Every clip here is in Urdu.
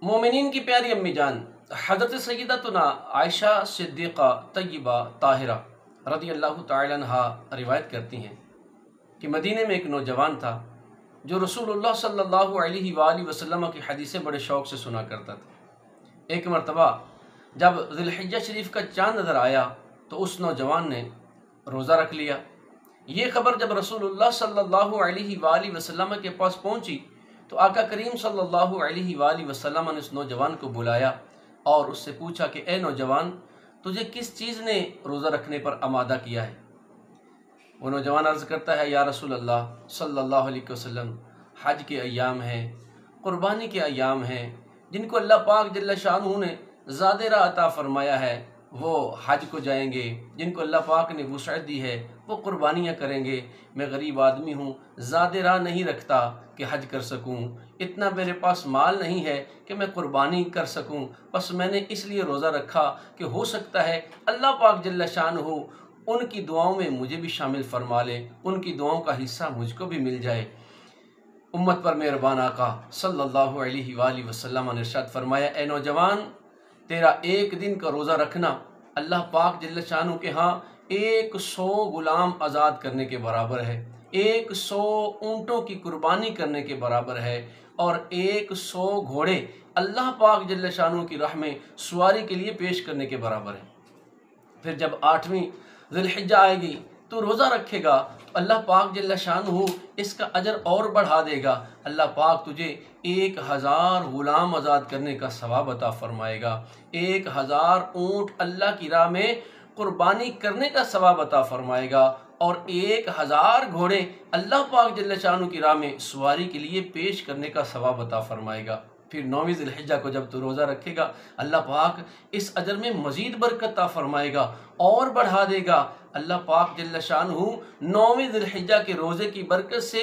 مومنین کی پیاری امی جان حضرت سیدتنا عائشہ صدیقہ طیبہ طاہرہ رضی اللہ تعالی عنہا روایت کرتی ہیں کہ مدینے میں ایک نوجوان تھا جو رسول اللہ صلی اللہ علیہ وآلہ وسلم کی حدیثیں بڑے شوق سے سنا کرتا تھا۔ ایک مرتبہ جب ذی الحجہ شریف کا چاند نظر آیا تو اس نوجوان نے روزہ رکھ لیا۔ یہ خبر جب رسول اللہ صلی اللہ علیہ وآلہ وسلم کے پاس پہنچی تو آقا کریم صلی اللہ علیہ وآلہ وسلم نے اس نوجوان کو بلایا اور اس سے پوچھا کہ اے نوجوان، تجھے کس چیز نے روزہ رکھنے پر آمادہ کیا ہے؟ وہ نوجوان عرض کرتا ہے، یا رسول اللہ صلی اللہ علیہ وسلم، حج کے ایام ہیں، قربانی کے ایام ہیں، جن کو اللہ پاک جل شانہ نے زیادہ راہ عطا فرمایا ہے وہ حج کو جائیں گے، جن کو اللہ پاک نے وسعت دی ہے وہ قربانیاں کریں گے۔ میں غریب آدمی ہوں، زیادہ راہ نہیں رکھتا کہ حج کر سکوں، اتنا میرے پاس مال نہیں ہے کہ میں قربانی کر سکوں، بس میں نے اس لیے روزہ رکھا کہ ہو سکتا ہے اللہ پاک جل شانہ ان کی دعاؤں میں مجھے بھی شامل فرما لے، ان کی دعاؤں کا حصہ مجھ کو بھی مل جائے۔ امت پر مہربان آقا صلی اللہ علیہ وآلہ وسلم نے ارشاد فرمایا، اے نوجوان، تیرا ایک دن کا روزہ رکھنا اللہ پاک جل شانہ کے ہاں 100 غلام آزاد کرنے کے برابر ہے، 100 اونٹوں کی قربانی کرنے کے برابر ہے، اور 100 گھوڑے اللہ پاک جل شانہ کی راہ میں سواری کے لیے پیش کرنے کے برابر ہے۔ پھر جب 8ویں ذی الحجہ آئے گی تو روزہ رکھے گا تو اللہ پاک جل شانہ اس کا اجر اور بڑھا دے گا، اللہ پاک تجھے 1000 غلام آزاد کرنے کا ثواب عطا فرمائے گا، 1000 اونٹ اللہ کی راہ میں قربانی کرنے کا ثواب عطا فرمائے گا، اور 1000 گھوڑے اللہ پاک جل شانہ کی راہ میں سواری کے لیے پیش کرنے کا ثواب عطا فرمائے گا۔ پھر 9ویں ذی الحجہ کو جب تو روزہ رکھے گا اللہ پاک اس اجر میں مزید برکت عطا فرمائے گا اور بڑھا دے گا۔ اللہ پاک جل شانہ 9ویں ذی الحجہ کے روزے کی برکت سے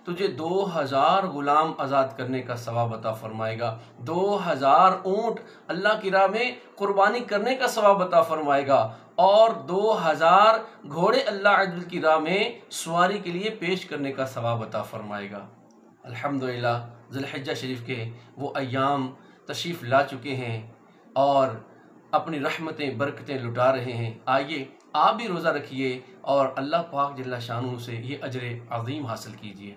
تجھے 2000 غلام آزاد کرنے کا ثواب عطا فرمائے گا، 2000 اونٹ اللہ کی راہ میں قربانی کرنے کا ثواب عطا فرمائے گا، اور 2000 گھوڑے اللہ عز کی راہ میں سواری کے لیے پیش کرنے کا ثواب عطا فرمائے گا۔ الحمدللہ ذی الحجہ شریف کے وہ ایام تشریف لا چکے ہیں اور اپنی رحمتیں برکتیں لٹا رہے ہیں۔ آئیے آپ بھی روزہ رکھیے اور اللہ پاک جل شانہ سے یہ اجر عظیم حاصل کیجیے۔